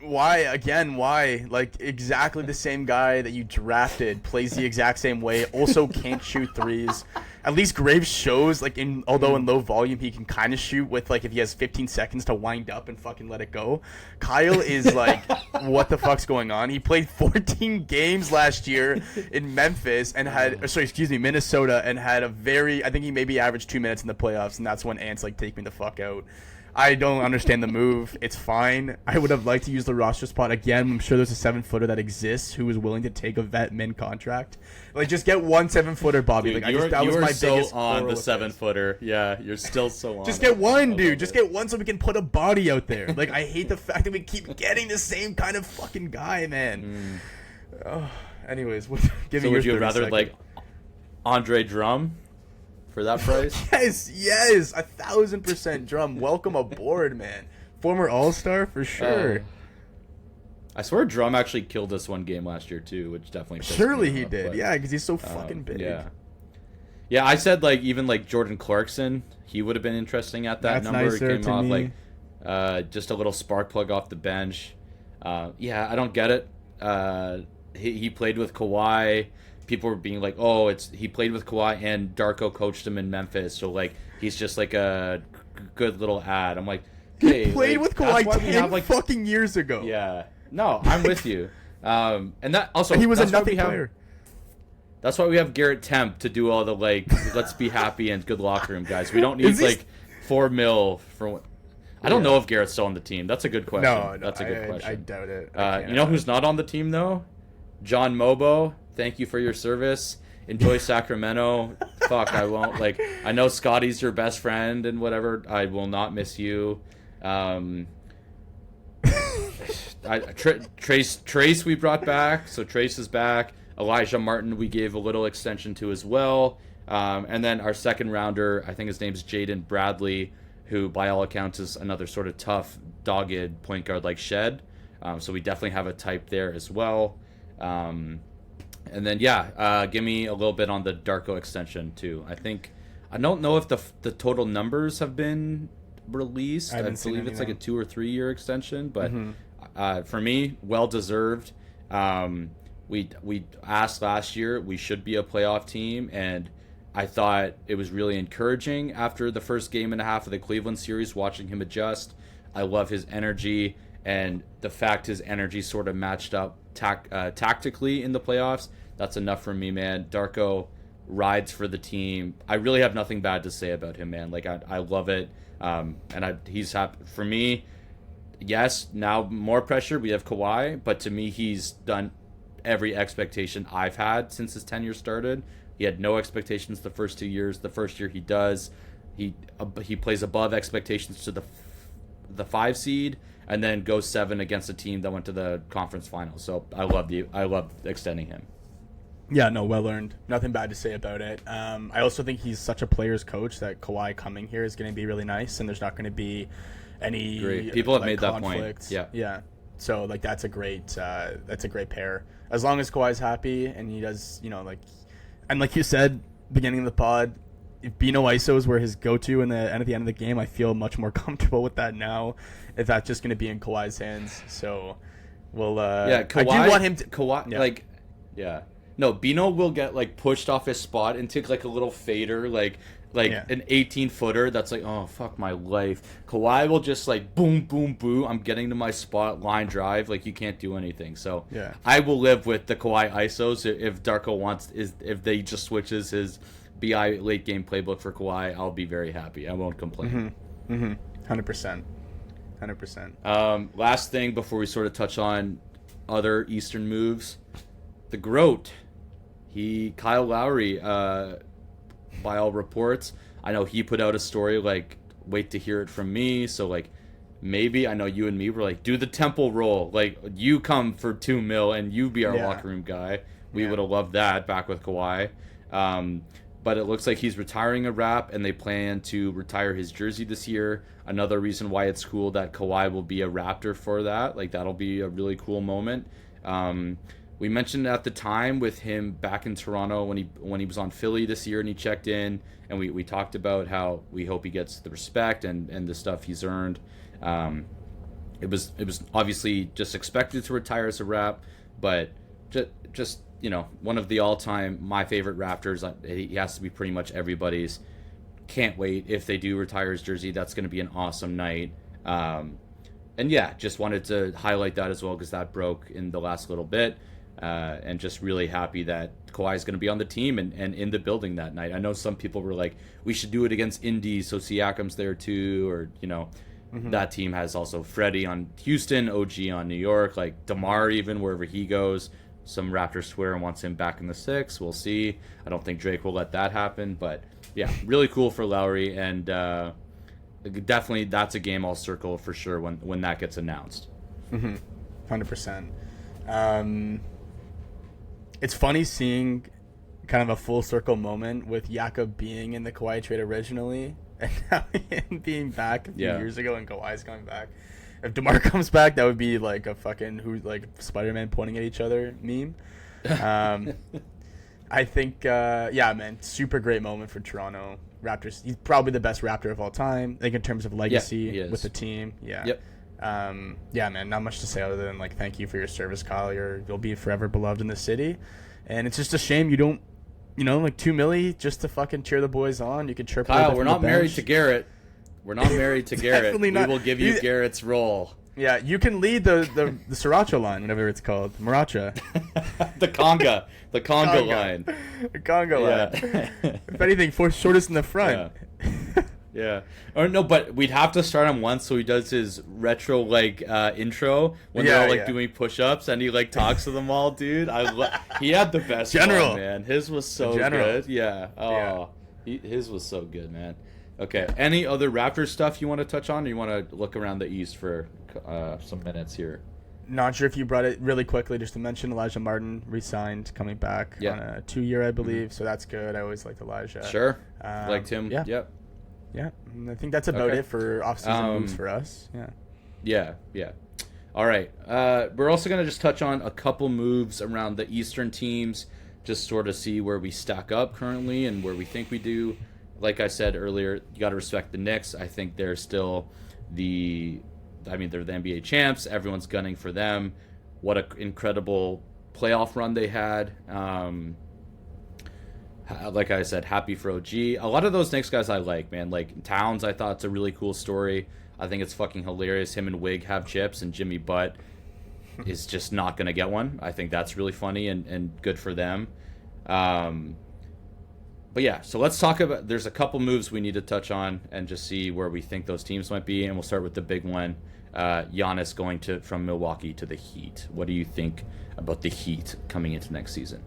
Why? Like, exactly the same guy that you drafted plays the exact same way, also can't shoot threes. At least Graves shows, like, although in low volume, he can kind of shoot with, like, if he has 15 seconds to wind up and fucking let it go. Kyle is, like, what the fuck's going on? He played 14 games last year in Minnesota, and had I think he maybe averaged 2 minutes in the playoffs, and that's when Ant's like, take me the fuck out. I don't understand the move. It's fine. I would have liked to use the roster spot again. I'm sure there's a 7-footer that exists who is willing to take a vet min contract. Like, just get one 7-footer, Bobby. Dude, like, that was my biggest on the 7-footer. Yeah, you're still so on. Just get one, dude. Just get one so we can put a body out there. Like, I hate the fact that we keep getting the same kind of fucking guy, man. Anyways, give me your 30 seconds. Would you rather like Andre Drum? For that price? Yes, 1,000% Drum. Welcome aboard, man. Former All-Star for sure. I swear Drum actually killed us one game last year too, which definitely. Surely he did. Yeah, because he's so fucking big. Yeah. I said like even like Jordan Clarkson, he would have been interesting at that number. Nicer he came off me. Like just a little spark plug off the bench. I don't get it. He played with Kawhi. People were being like, "Oh, he played with Kawhi and Darko coached him in Memphis, so like he's just like a good little ad." I'm like, "He played with Kawhi 10 fucking years ago." Yeah, no, I'm with you. And that also he was a that's why nothing we have- player. That's why we have Garrett Temp to do all the let's be happy and good locker room guys. We don't need $4 million for. I don't know if Garrett's still on the team. That's a good question. No, that's a good question. I doubt it. You know who's not on the team though? John Mobo. Thank you for your service. Enjoy Sacramento. Fuck, I won't. I know Scotty's your best friend and whatever. I will not miss you. Trace we brought back, so Trace is back. Elijah Martin we gave a little extension to as well. And then our second rounder, I think his name's Jaden Bradley, who by all accounts is another sort of tough, dogged point guard like Shed. So we definitely have a type there as well. And then, give me a little bit on the Darko extension too. I don't know if the total numbers have been released. I believe it's like a 2 or 3 year extension, but for me, well deserved. We asked last year we should be a playoff team, and I thought it was really encouraging after the first game and a half of the Cleveland series, watching him adjust. I love his energy, and the fact his energy sort of matched up tactically in the playoffs. That's enough for me, man. Darko rides for the team. I really have nothing bad to say about him, man. I love it, he's happy for me. Yes, now more pressure. We have Kawhi, but to me, he's done every expectation I've had since his tenure started. He had no expectations the first 2 years. The first year he does. He plays above expectations to the 5 seed, and then goes 7 against a team that went to the conference finals. So I love extending him. Yeah, no, well earned. Nothing bad to say about it. I also think he's such a player's coach that Kawhi coming here is going to be really nice, and there's not going to be any Great. People have made conflict. that point. Yeah. So that's a great pair. As long as Kawhi's happy and he does, and like you said, beginning of the pod, if Bino ISO is where his go-to at the end of the game, I feel much more comfortable with that now. If that's just going to be in Kawhi's hands, so we'll. Kawhi, I do want him to Kawhi, No, Bino will get pushed off his spot and take a little fader, an 18-footer that's oh fuck my life. Kawhi will just boom boom boom, I'm getting to my spot, line drive, you can't do anything. So yeah, I will live with the Kawhi ISOs. If Darko if they just switches his BI late game playbook for Kawhi, I'll be very happy. I won't complain. 100%. Last thing before we sort of touch on other Eastern moves, the GROAT. Kyle Lowry, by all reports, I know he put out a story wait to hear it from me. So maybe, I know you and me were do the Temple roll. You come for $2 million and you be our locker room guy. We would have loved that back with Kawhi. But it looks like he's retiring a Rap, and they plan to retire his jersey this year. Another reason why it's cool that Kawhi will be a Raptor for that. That'll be a really cool moment. We mentioned at the time with him back in Toronto when he was on Philly this year and he checked in, and we talked about how we hope he gets the respect and the stuff he's earned. It was obviously just expected to retire as a Rap, but just one of the all-time my favorite Raptors. He has to be pretty much everybody's. Can't wait if they do retire his jersey. That's going to be an awesome night. And just wanted to highlight that as well because that broke in the last little bit. And just really happy that Kawhi is going to be on the team and in the building that night. I know some people were we should do it against Indy so Siakam's there too, or that team has also Freddie on Houston, OG on New York, DeMar even wherever he goes. Some Raptors Twitter wants him back in the 6. We'll see. I don't think Drake will let that happen, but yeah, really cool for Lowry, and definitely that's a game I'll circle for sure when that gets announced. 100%. It's funny seeing kind of a full circle moment with Jakob being in the Kawhi trade originally and now him being back a few years ago and Kawhi's coming back. If DeMar comes back, that would be a fucking Spider-Man pointing at each other meme. I think, man, super great moment for Toronto Raptors. He's probably the best Raptor of all time, in terms of legacy with the team. Yeah. Yep. Man, not much to say other than thank you for your service, Kyle. You'll be forever beloved in the city, and it's just a shame you don't, $2 million just to fucking cheer the boys on. You could chirp. Kyle, we're not married to Garrett. We're not married to Garrett. Definitely not. We will give you Garrett's role. Yeah, you can lead the Sriracha line, whatever it's called, Maracha. The conga line. The conga line. If anything, shortest in the front. Yeah. Or no, but we'd have to start him once so he does his retro intro when they're all doing push-ups and he talks to them all, dude. He had the best General, one, man. His was so good. Yeah. Oh, his was so good, man. Okay. Any other Raptors stuff you want to touch on, or you want to look around the East for some minutes here? Not sure if you brought it really quickly, just to mention Elijah Martin re-signed, coming back on a 2-year, I believe. So that's good. I always liked Elijah. Sure. Liked him. Yeah. Yep. Yeah, and I think that's about it for off-season moves for us. Yeah. All right. We're also going to just touch on a couple moves around the Eastern teams, just sort of see where we stack up currently and where we think we do. Like I said earlier, you got to respect the Knicks. I think they're still they're the NBA champs. Everyone's gunning for them. What an incredible playoff run they had. Like I said, happy for OG. A lot of those Knicks guys I like, man. Like Towns, I thought it's a really cool story. I think it's fucking hilarious. Him and Wig have chips, and Jimmy Butt is just not going to get one. I think that's really funny and good for them. But yeah, so let's talk about, there's a couple moves we need to touch on and just see where we think those teams might be. And we'll start with the big one. Giannis going from Milwaukee to the Heat. What do you think about the Heat coming into next season?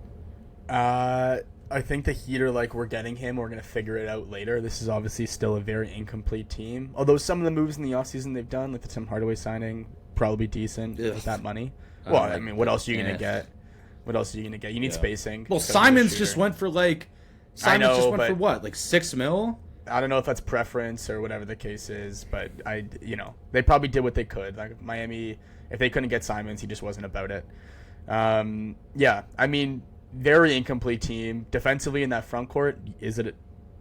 I think the Heat are we're getting him. We're going to figure it out later. This is obviously still a very incomplete team. Although some of the moves in the offseason they've done, like the Tim Hardaway signing, probably decent with that money. Well, I mean, what else are you going to get? What else are you going to get? You need spacing. Well, Simons just went for for what? 6 mil? I don't know if that's preference or whatever the case is, but they probably did what they could. Like Miami, if they couldn't get Simons, he just wasn't about it. I mean, very incomplete team. Defensively in that front court, is it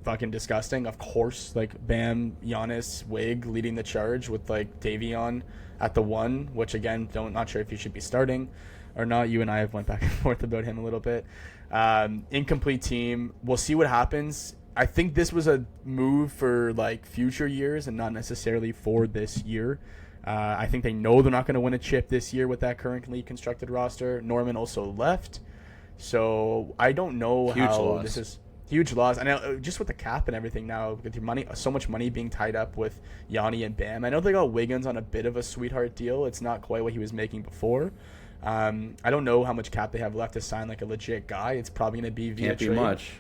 fucking disgusting? Of course. Bam, Giannis, Wig leading the charge with Davion at the 1, which again, not sure if you should be starting or not. You and I have went back and forth about him a little bit. Incomplete team. We'll see what happens. I think this was a move for future years and not necessarily for this year. I think they know they're not going to win a chip this year with that currently constructed roster. Norman also left. So I don't know this is huge loss. I know just with the cap and everything now, with your money, so much money being tied up with Yanni and Bam. I know they got Wiggins on a bit of a sweetheart deal. It's not quite what he was making before. I don't know how much cap they have left to sign a legit guy. It's probably going to be via trade. Can't be much.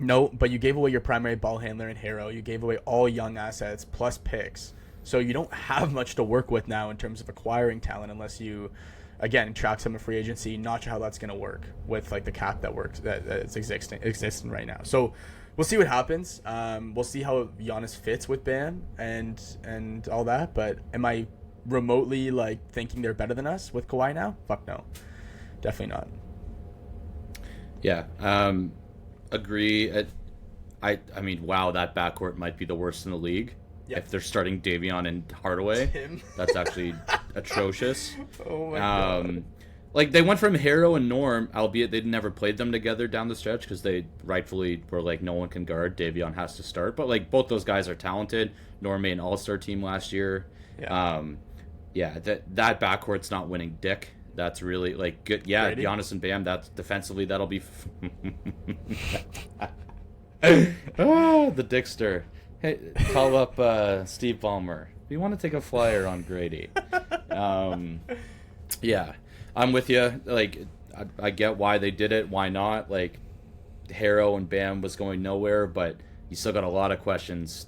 No, but you gave away your primary ball handler in Hero. You gave away all young assets plus picks. So you don't have much to work with now in terms of acquiring talent unless you, again, track some free agency. Not sure how that's going to work with the cap that's existing right now. So we'll see what happens. We'll see how Giannis fits with Bam and all that. But am I remotely thinking they're better than us with Kawhi now? Fuck no, definitely not. Yeah, agree. I mean, wow, that backcourt might be the worst in the league. Yep. If they're starting Davion and Hardaway, that's actually atrocious. Oh my god! They went from Hero and Norm, albeit they'd never played them together down the stretch because they rightfully were no one can guard. Davion has to start, but both those guys are talented. Norm made an All-Star team last year. Yeah. That backcourt's not winning dick. That's really good. Yeah, Brady? Giannis and Bam. That's defensively that'll be. The Dickster. Hey, call up Steve Ballmer. We want to take a flyer on Grady. Yeah, I'm with you. I get why they did it. Why not? Harrow and Bam was going nowhere, but you still got a lot of questions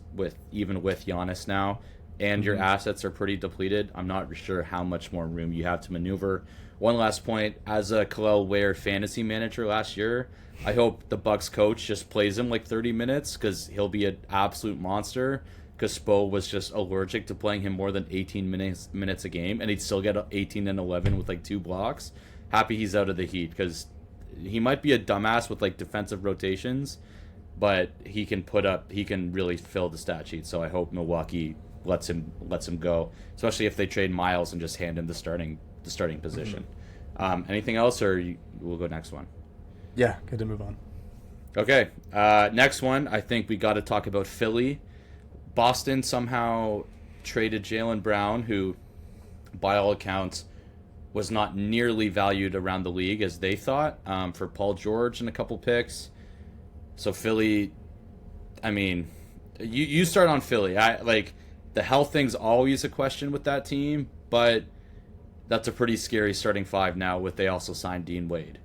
even with Giannis now, and your assets are pretty depleted. I'm not sure how much more room you have to maneuver. One last point: as a Khalil Ware fantasy manager last year, I hope the Bucks coach just plays him 30 minutes because he'll be an absolute monster. Because Spo was just allergic to playing him more than 18 minutes a game, and he'd still get 18 and 11 with 2 blocks. Happy he's out of the Heat because he might be a dumbass with defensive rotations, but he can really fill the stat sheet. So I hope Milwaukee lets him go, especially if they trade Miles and just hand him the starting position. Anything else, or we'll go next one? Yeah, good to move on. Okay, next one. I think we got to talk about Philly. Boston somehow traded Jaylen Brown, who by all accounts, was not nearly valued around the league as they thought, for Paul George and a couple picks. So Philly, I mean, you start on Philly. The health thing's always a question with that team, but that's a pretty scary starting five now with they also signed Dean Wade.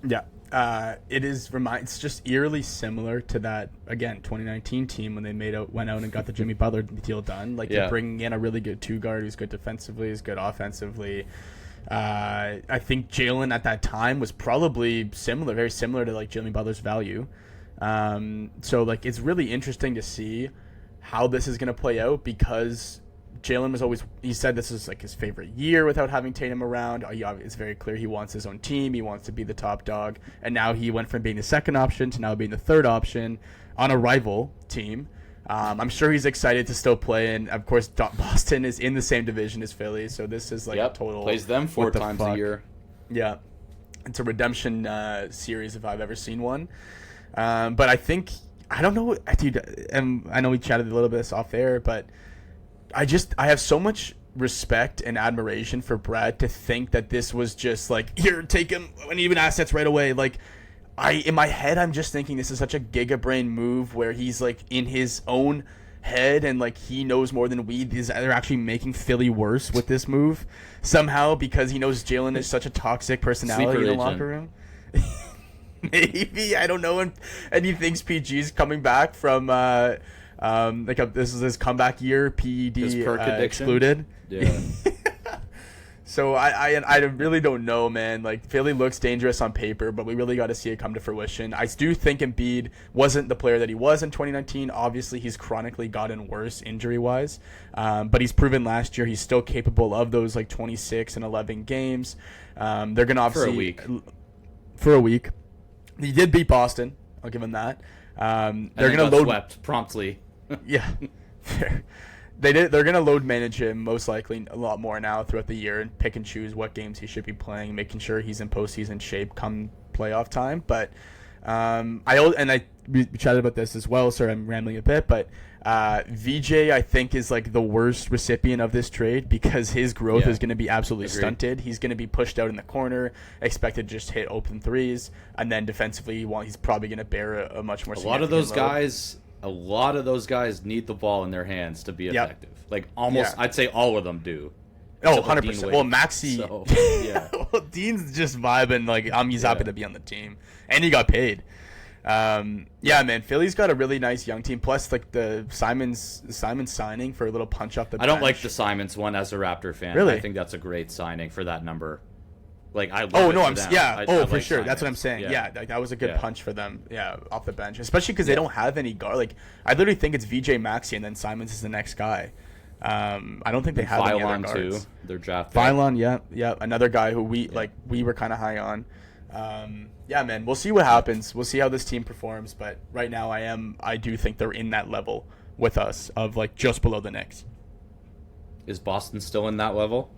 Yeah. It's just eerily similar to that, again, 2019 team when they went out and got the Jimmy Butler deal done. Like, you're bringing in a really good two guard who's good defensively, who's good offensively. I think Jalen at that time was probably very similar to like Jimmy Butler's value. So like it's really interesting to see how this is going to play out, because Jalen he said this is like his favorite year without having Tatum around. It's very clear he wants his own team. He wants to be the top dog. And now he went from being the second option to now being the third option on a rival team. I'm sure he's excited to still play. And of course, Boston is in the same division as Philly. So this is like a total. Plays them 4 times a year. Yeah. It's a redemption series if I've ever seen one. But I don't know, dude. I know we chatted a little bit off air, but I have so much respect and admiration for Brad to think that this was just like, here, take him and even assets right away. Like, in my head, I'm just thinking this is such a gigabrain move where he's like in his own head and like he knows more than we. They're actually making Philly worse with this move somehow because he knows Jalen is such a toxic personality in the locker room. Maybe, I don't know, and he thinks PG's coming back from this is his comeback year. PED excluded. Yeah. So I really don't know, man. Like, Philly looks dangerous on paper, but we really got to see it come to fruition. I do think Embiid wasn't the player that he was in 2019. Obviously, he's chronically gotten worse injury-wise, but he's proven last year he's still capable of those like 26 and 11 games. They're gonna obviously for a week. He did beat Boston. I'll give him that. They're gonna load swept promptly. Yeah, fair. They're gonna load manage him most likely a lot more now throughout the year and pick and choose what games he should be playing, making sure he's in postseason shape come playoff time. But we chatted about this as well. Sorry, I'm rambling a bit, but VJ I think is like the worst recipient of this trade because his growth is going to be absolutely stunted. He's going to be pushed out in the corner, expected to just hit open threes, and then defensively, he's probably going to bear a much more. A lot of those guys need the ball in their hands to be effective. Like I'd say all of them do. Oh, 100%. Well, Maxey, well, Dean's just vibing. Like, he's happy to be on the team, and he got paid. Man, Philly's got a really nice young team. Plus, like the Simons signing for a little punch off the bench. I don't like the Simons one as a Raptor fan. Really? I think that's a great signing for that number. Like, I love for sure. That's what I'm saying. Yeah, that was a good punch for them. Yeah, off the bench, especially because they don't have any guard. Like, I literally think it's VJ Maxey and then Simons is the next guy. I don't think they have any other guards. Too. Their draft. Phylon, yeah, another guy who we were kind of high on. Man, we'll see what happens. We'll see how this team performs. But right now, I do think they're in that level with us of like just below the Knicks. Is Boston still in that level?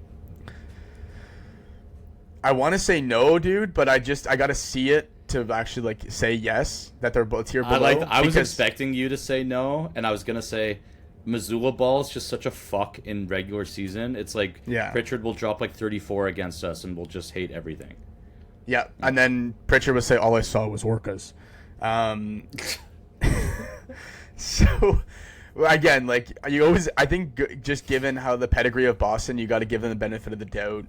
I want to say no, dude, but I got to see it to actually like say yes that they're both here below. I was expecting you to say no, and I was gonna say Missoula ball is just such a fuck in regular season. It's like Pritchard will drop like 34 against us, and we'll just hate everything. Yeah, and then Pritchard would say, "All I saw was orcas." So. Again, like I think just given how the pedigree of Boston, you got to give them the benefit of the doubt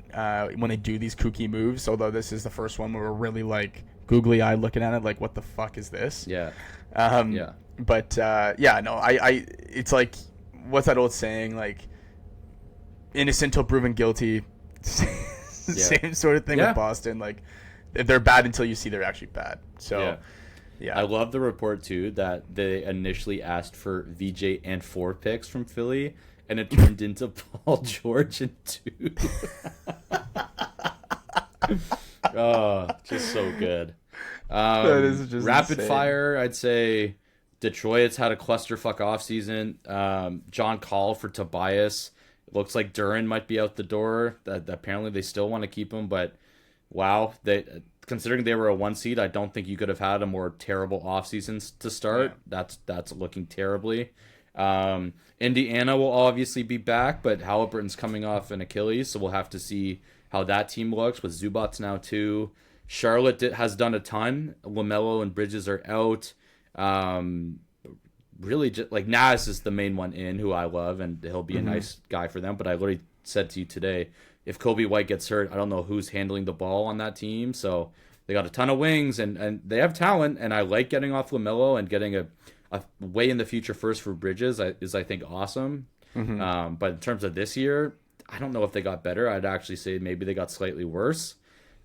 when they do these kooky moves. Although this is the first one where we're really like googly eyed looking at it, like what the fuck is this? Yeah. But I it's like what's that old saying? Like innocent till proven guilty. Same sort of thing with Boston. Like they're bad until you see they're actually bad. So. Yeah. I love the report, too, that they initially asked for VJ and 4 picks from Philly, and it turned into Paul George and 2. Oh, just so good. That is just rapid insane. fire, I'd say Detroit's had a clusterfuck offseason. John Call for Tobias. It looks like Duran might be out the door. That apparently they still want to keep him, but wow, considering they were a 1 seed, I don't think you could have had a more terrible offseason to start. Yeah. That's looking terribly. Indiana will obviously be back, but Halliburton's coming off an Achilles, so we'll have to see how that team looks with Zubats now too. Charlotte has done a ton. LaMelo and Bridges are out. Really, just like Nas is the main one in, who I love, and he'll be a nice guy for them. But I literally said to you today, if Kobe White gets hurt, I don't know who's handling the ball on that team. So they got a ton of wings, and they have talent, and I like getting off LaMelo and getting a way in the future first for Bridges is I think awesome. But in terms of this year, I don't know if they got better. I'd actually say maybe they got slightly worse.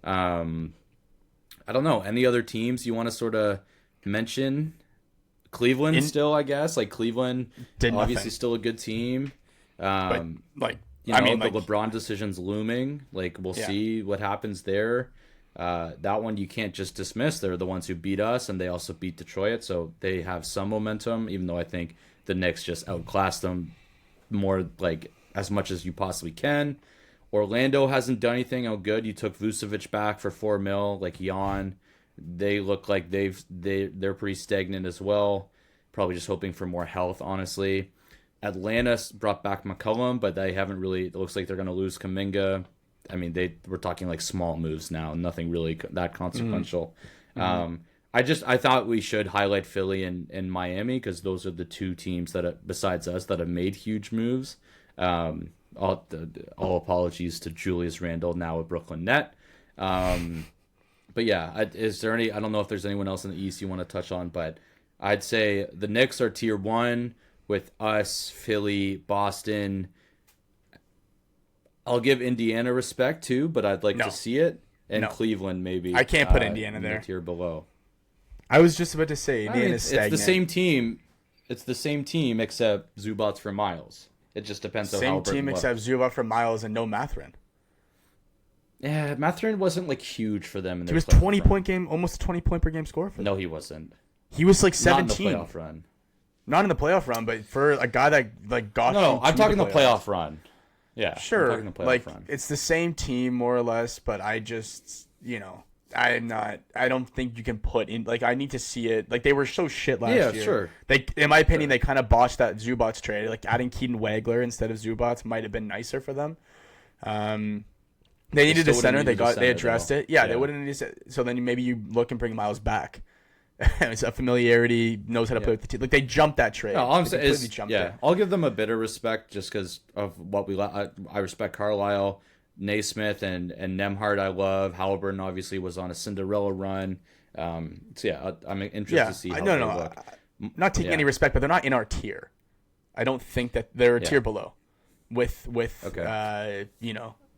I don't know. Any other teams you want to sort of mention? Cleveland still, I guess. Like Cleveland, obviously still a good team. But, like, the LeBron decision's looming. Like, we'll see what happens there. That one you can't just dismiss. They're the ones who beat us, and they also beat Detroit, so they have some momentum, even though I think the Knicks just outclassed them more, like, as much as you possibly can. Orlando hasn't done anything out good. You took Vucevic back for $4 million, like Jan. They look like they're pretty stagnant as well. Probably just hoping for more health, honestly. Atlanta brought back McCollum, but they haven't really. It looks like they're going to lose Kuminga. I mean, we're talking like small moves now, nothing really that consequential. I thought we should highlight Philly and Miami because those are the two teams that, besides us, that have made huge moves. All apologies to Julius Randle, now a Brooklyn Net. But yeah, is there any? I don't know if there's anyone else in the East you want to touch on, but I'd say the Knicks are tier 1 with us, Philly, Boston. I'll give Indiana respect too, but I'd like to see it. And Cleveland, maybe. I can't put Indiana there. The tier below. I was just about to say Indiana's stagnant. It's the same team. It's the same team except Zubats for Miles. It just depends on how Same team except Zubac for Miles and no Mathurin. Yeah, Mathurin wasn't like huge for them. He was 20-point game, almost a 20-point per game score for them. No, he wasn't. He was like 17. Not in the playoff run. Not in the playoff run, but for a guy that like got. No, I'm talking the playoff run. Yeah, sure. I'm talking the playoff like run. It's the same team more or less, but I just I don't think you can put in I need to see it. Like they were so shit last year. Yeah, sure. In my opinion, they kind of botched that Zubats trade. Like adding Keaton Wagler instead of Zubats might have been nicer for them. They needed a center. They addressed it. Yeah, they wouldn't need to. So then maybe you look and bring Miles back. It's a familiarity, knows how to play with the team. Like they jumped that trade. No, all I'm saying is, I'll give them a bit of respect just because of what I respect Carlisle, Naismith, and Nemhard. I love Halliburton. Obviously, was on a Cinderella run. So yeah, I'm interested to see how they look. Not taking any respect, but they're not in our tier. I don't think that they're a tier below, with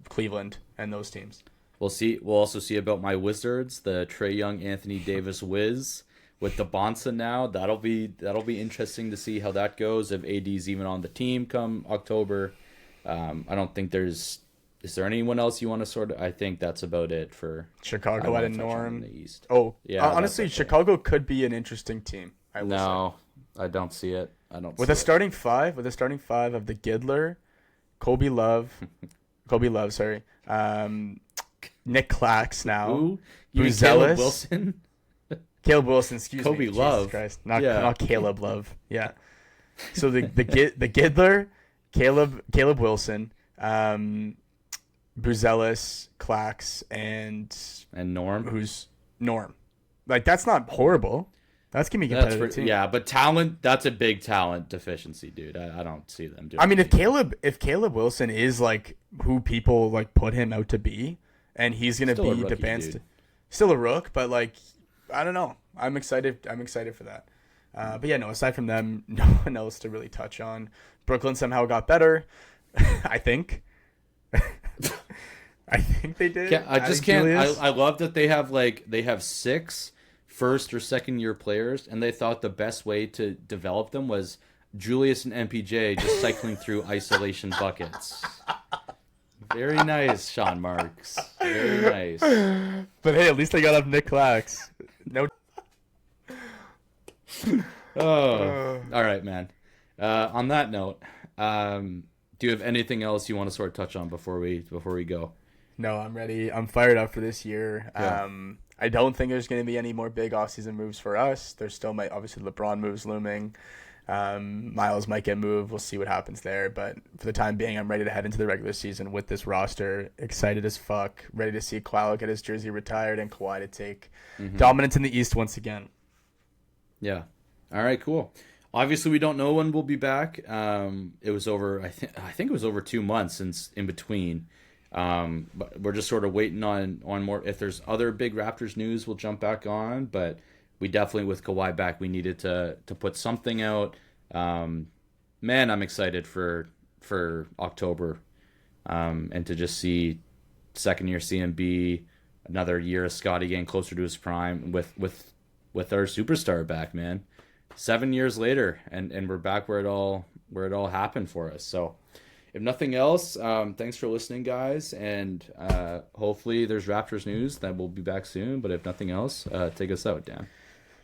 Cleveland and those teams. We'll see. We'll also see about my Wizards, the Trae Young, Anthony Davis Wiz with the Bonsa now. That'll be interesting to see how that goes. If AD's even on the team come October, I don't think there's. Is there anyone else you want to sort of? I think that's about it for Chicago at a norm in the East. Oh yeah, honestly, Chicago could be an interesting team. I don't see it. I don't. With a starting five of the Gidler, Kobe Love, sorry. Nick Clax now. Who? Caleb Wilson? Caleb Wilson, excuse me. Kobe Love. Christ. Not Caleb Love. Yeah. So the Gidler, Caleb Wilson, Buzelis, Clax, and Norm. Who's Norm? Like that's not horrible. That's gonna be a competitive team. Yeah, but talent, that's a big talent deficiency, dude. I don't see them doing. I mean, if Caleb Wilson is like who people like put him out to be, and he's gonna be the band's still a rook, but like I don't know. I'm excited for that. But yeah, no. Aside from them, no one else to really touch on. Brooklyn somehow got better. I think. I think they did. Yeah, I just can't. I love that they have 6 first or second year players, and they thought the best way to develop them was Julius and MPJ just cycling through isolation buckets. Very nice, Sean Marks. Very nice. But hey, at least they got up Nick Clax. No. All right, man. On that note, do you have anything else you want to sort of touch on before we go? No, I'm ready. I'm fired up for this year. Yeah. I don't think there's going to be any more big offseason moves for us. There's still obviously LeBron moves looming. Miles might get moved. We'll see what happens there. But for the time being, I'm ready to head into the regular season with this roster. Excited as fuck. Ready to see Kyle get his jersey retired and Kawhi to take dominance in the East once again. Yeah. All right, cool. Obviously, we don't know when we'll be back. It was over, I think it was over 2 months since in between. But we're just sort of waiting on more. If there's other big Raptors news, we'll jump back on. But we definitely, with Kawhi back, we needed to put something out. Man, I'm excited for October, and to just see second year CMB, another year of Scotty getting closer to his prime with our superstar back, man. 7 years later, and we're back where it all happened for us. So, if nothing else, thanks for listening, guys, and hopefully there's Raptors news that we'll be back soon. But if nothing else, take us out, Dan.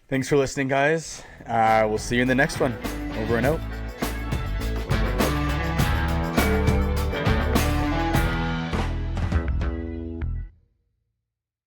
Thanks for listening, guys. We'll see you in the next one. Over and out.